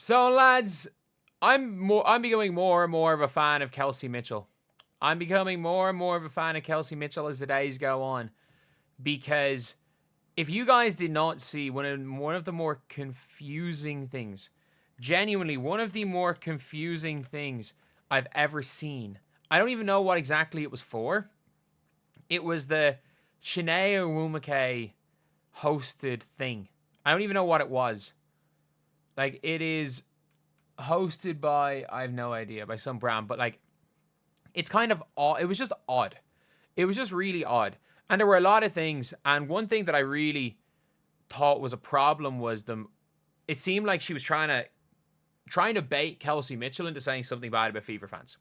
So, lads, I'm becoming more and more of a fan of Kelsey Mitchell. I'm becoming more and more of a fan of Kelsey Mitchell as the days go on, because if you guys did not see one of the more confusing things, genuinely one of the more confusing things I've ever seen. I don't even know what exactly it was for. It was the Chiney Owumake hosted thing. I don't even know what it was. Like, it is hosted by, I have no idea, by some brand, but like, it's kind of odd. It was just odd. It was just really odd. And there were a lot of things. And one thing that I really thought was a problem was it seemed like she was trying to bait Kelsey Mitchell into saying something bad about Fever fans.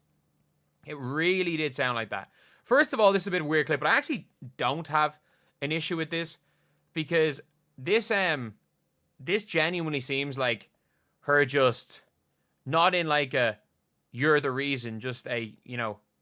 It really did sound like that. First of all, this is a bit of a weird clip, but I actually don't have an issue with this, because this genuinely seems like her just not in like a you're the reason, just a,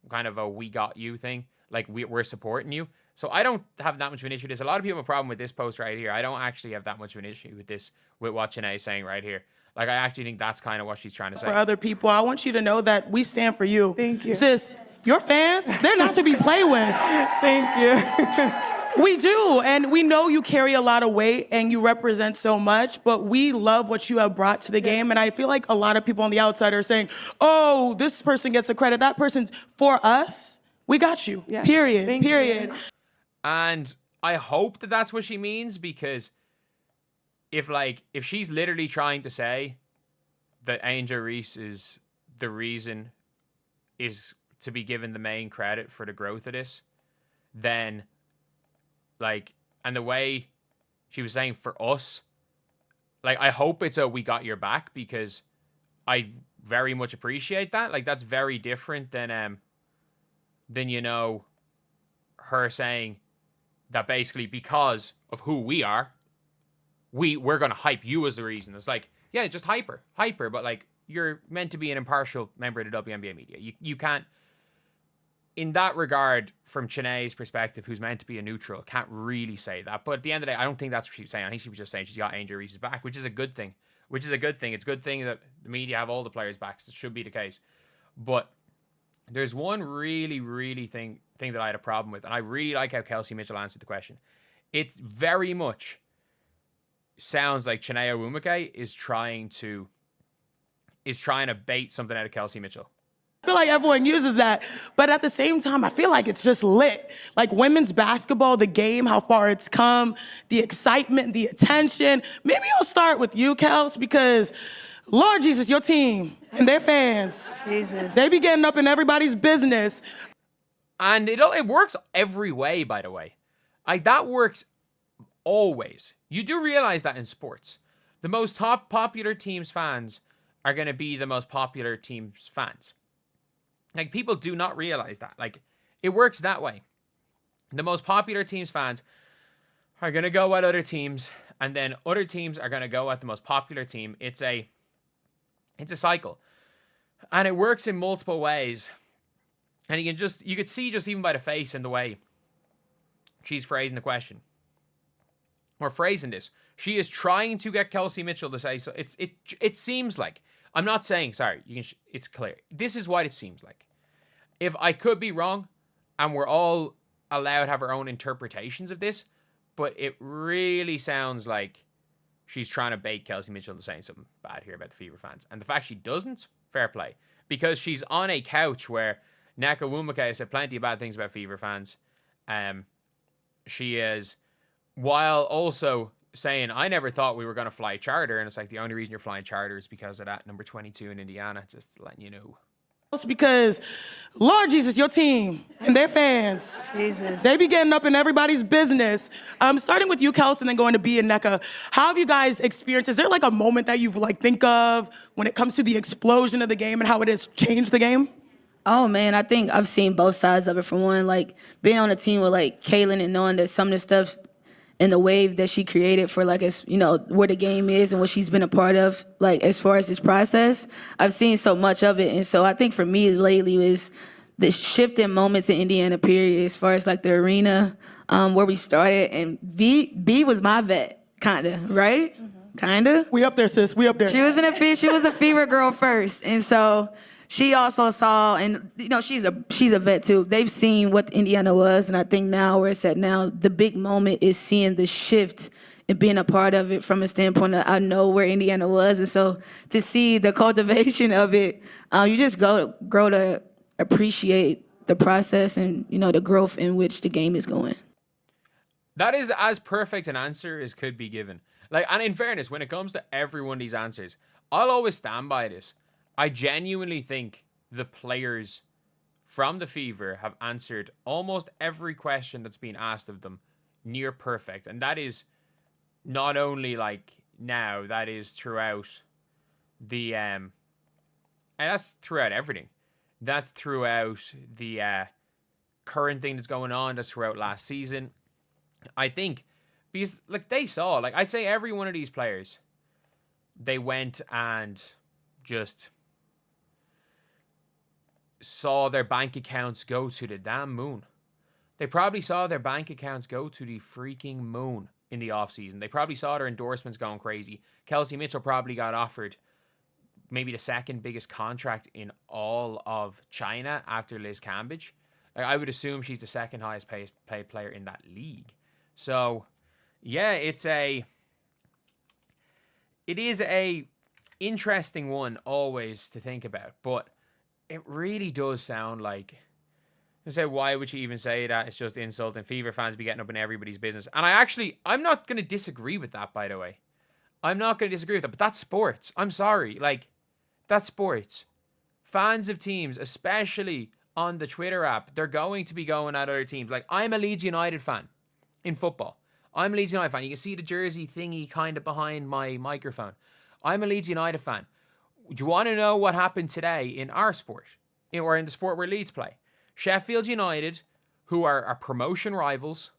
kind of a we got you thing. Like, we're supporting you. So I don't have that much of an issue with this. A lot of people have a problem with this post right here. I don't actually have that much of an issue with this, with what Chiney is saying right here. Like, I actually think that's kind of what she's trying to say. For other people, I want you to know that we stand for you. Thank you. Sis, your fans, they're not to be played with. Thank you. We do, and we know you carry a lot of weight and you represent so much, but we love what you have brought to the game, and I feel like a lot of people on the outside are saying, oh, this person gets the credit, that person's for us. We got you, Yeah. period, Thank period. you. And I hope that that's what she means, because if she's literally trying to say that Angel Reese is the reason is to be given the main credit for the growth of this, then and the way she was saying for us, I hope it's a we got your back, because I very much appreciate that. Like, that's very different than her saying that basically because of who we are, we're gonna hype you as the reason. It's like, yeah, just hype her, but like, you're meant to be an impartial member of the WNBA media. You can't, in that regard, from Chiney's perspective, who's meant to be a neutral, can't really say that. But at the end of the day, I don't think that's what she was saying. I think she was just saying she's got Angel Reese's back, which is a good thing. It's a good thing that the media have all the players' backs. That should be the case. But there's one really, really thing that I had a problem with, and I really like how Kelsey Mitchell answered the question. It very much sounds like Chiney Owumake is trying to bait something out of Kelsey Mitchell. I feel like everyone uses that, but at the same time, I feel like it's just lit. Like, women's basketball, the game, how far it's come, the excitement, the attention. Maybe I'll start with you, Kels, because Lord Jesus, your team and their fans, Jesus, they be getting up in everybody's business. And it works every way, by the way. Like, that works always. You do realize that in sports, the most popular team's fans are going to be the most popular team's fans. Like, people do not realize that. Like, it works that way. The most popular team's fans are going to go at other teams, and then other teams are going to go at the most popular team. It's a cycle. And it works in multiple ways. And you could see just even by the face and the way she's phrasing the question, or phrasing this, she is trying to get Kelsey Mitchell to say so. It seems like, I'm not saying, sorry, it's clear. This is what it seems like. If I could be wrong, and we're all allowed to have our own interpretations of this, but it really sounds like she's trying to bait Kelsey Mitchell to saying something bad here about the Fever fans. And the fact she doesn't, fair play. Because she's on a couch where Nneka Owumake said plenty of bad things about Fever fans. She is, while also saying, I never thought we were going to fly charter. And it's like, the only reason you're flying charter is because of that number 22 in Indiana. Just letting you know. It's because, Lord Jesus, your team and their fans, Jesus, they be getting up in everybody's business. Starting with you, Kelsey, and then going to B and Nneka. How have you guys experienced? Is there like a moment that you think of when it comes to the explosion of the game and how it has changed the game? Oh man, I think I've seen both sides of it. For one, like being on a team with like Kaylin and knowing that some of the stuff and the wave that she created for like, as where the game is and what she's been a part of, like as far as this process, I've seen so much of it. And so I think for me lately is the shift in moments in Indiana, period, as far as like the arena, where we started. And B was my vet, kind of, right? Mm-hmm. Kinda. We up there, sis. We up there. She was a Fever girl first, and so she also saw, and you know, she's a vet too. They've seen what Indiana was, and I think now where it's at now, the big moment is seeing the shift and being a part of it from a standpoint of I know where Indiana was, and so to see the cultivation of it, you just grow to appreciate the process and, you know, the growth in which the game is going. That is as perfect an answer as could be given. Like, and in fairness, when it comes to every one of these answers, I'll always stand by this. I genuinely think the players from the Fever have answered almost every question that's been asked of them near perfect. And that is not only like now, that is throughout the and that's throughout everything. That's throughout the current thing that's going on. That's throughout last season. I think because like they saw, like I'd say every one of these players, they went and just saw their bank accounts go to the damn moon. They probably saw their bank accounts go to the freaking moon in the offseason. They probably saw their endorsements going crazy. Kelsey Mitchell probably got offered maybe the second biggest contract in all of China after Liz Cambridge. Like, I would assume she's the second highest paid player in that league. So, yeah, it is a interesting one always to think about, but it really does sound like, I say, why would you even say that? It's just insulting. Fever fans be getting up in everybody's business. And I'm not going to disagree with that, by the way. I'm not going to disagree with that, but that's sports. I'm sorry. Like, that's sports. Fans of teams, especially on the Twitter app, they're going to be going at other teams. Like, I'm a Leeds United fan in football. I'm a Leeds United fan. You can see the jersey thingy kind of behind my microphone. I'm a Leeds United fan. Do you want to know what happened today in our sport? Or in the sport where Leeds play? Sheffield United, who are our promotion rivals,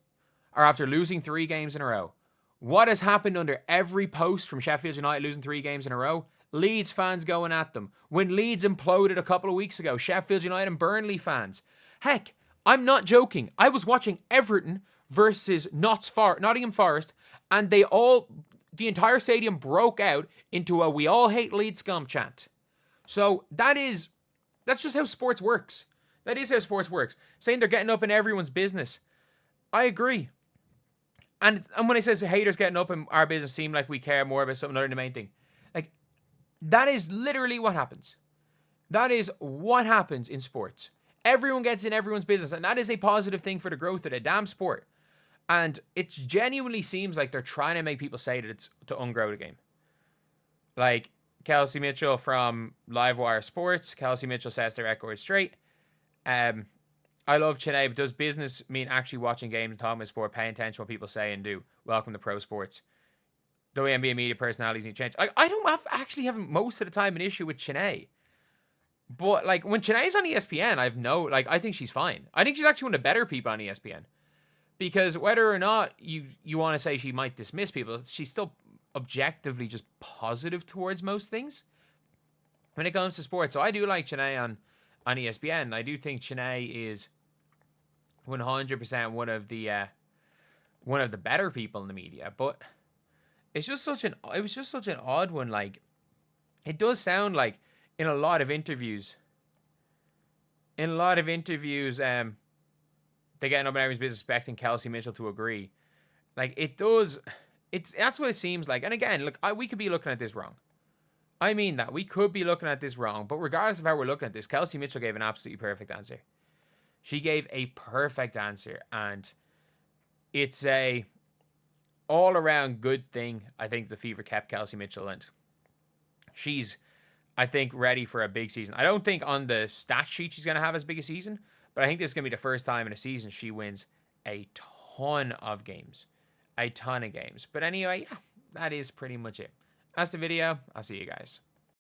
are after losing 3 games in a row. What has happened under every post from Sheffield United losing 3 games in a row? Leeds fans going at them. When Leeds imploded a couple of weeks ago, Sheffield United and Burnley fans. Heck, I'm not joking. I was watching Everton versus Nottingham Forest, and the entire stadium broke out into a "we all hate Leeds scum" chant. So that's just how sports works. That is how sports works. Saying they're getting up in everyone's business, I agree. And when it says haters getting up in our business seem like we care more about something other than the main thing, like, that is literally what happens. That is what happens in sports. Everyone gets in everyone's business, and that is a positive thing for the growth of the damn sport. And it genuinely seems like they're trying to make people say that it's to ungrow the game. Like Kelsey Mitchell from Livewire Sports. Kelsey Mitchell sets the record straight. I love Chennai, but does business mean actually watching games and talking about sport, paying attention to what people say and do? Welcome to pro sports. WNBA media personalities need to change. I don't actually have most of the time an issue with Chennai. But like when Chennai's on ESPN, I think she's fine. I think she's actually one of the better people on ESPN. Because whether or not you want to say she might dismiss people, she's still objectively just positive towards most things when it comes to sports. So I do like Chennai on ESPN. I do think Chennai is 100% one of the better people in the media. But it was just such an odd one. Like, it does sound like in a lot of interviews, they get up in everyone's business expecting Kelsey Mitchell to agree. Like, that's what it seems like. And again, look, we could be looking at this wrong. I mean that. We could be looking at this wrong. But regardless of how we're looking at this, Kelsey Mitchell gave an absolutely perfect answer. She gave a perfect answer. And it's a all-around good thing. I think the Fever kept Kelsey Mitchell, and she's, I think, ready for a big season. I don't think on the stat sheet she's going to have as big a season, but I think this is going to be the first time in a season she wins a ton of games. A ton of games. But anyway, yeah, that is pretty much it. That's the video. I'll see you guys.